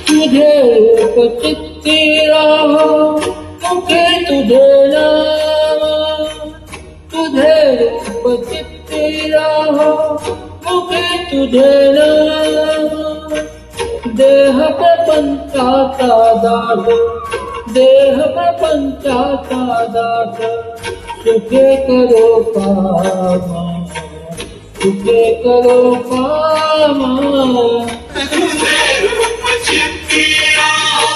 तुझे रूप चित्ती राहो मुखे तुझे नाम, तुझे रूप चित्ती राहो मुखे तुझे नाम। देह प्रपंचाचा दास, देह प्रपंचाचा दास, सुखे करो कामा, सुखे करो कामा। तुझे रूप चित्ती राहो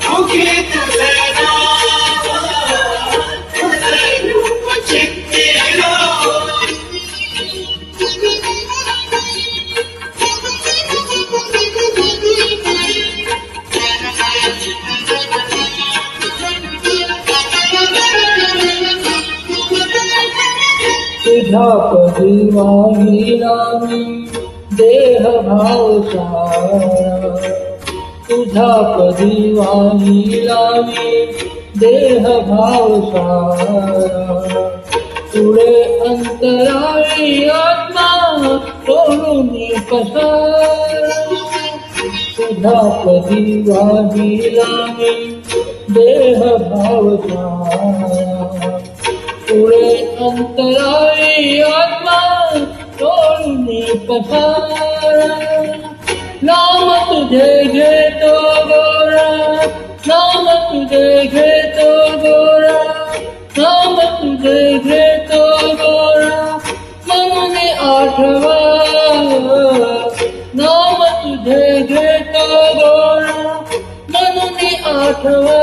मुखे तुझे नाम, तुझे रूप चित्ती राहो। तुझा कधी वाहिला मी देह भाव सारा, तुझा कधी वाहिला मी देह भाव सारा। पुढे अंतराळी आत्मा सोडून पसारा, तुझा कधी वाहिला मी देह भाव सारा। पुढे अंतराळी आत्मा सोडून पसारा। नाम तुझे घेतो गोरा, नाम तुझे घेतो गोरा, नाम तुझे घेतो गोरा, म्हणून आठवा। नाम तुझे घेतो गोरा, म्हणून आठवा।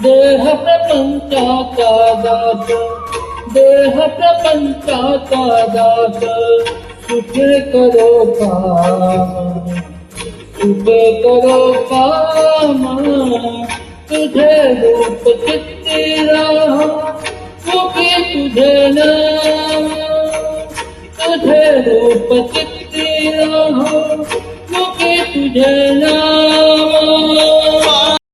देह प्रपंचाचा दास, देह प्रपंचाचा दास, सुखे करो काम, सुखे करो काम। तुझे रूप चित्ती राहो मुखे तुझे नाम, तुझे रूप चित्ती राहो मुखे तुझे नाम।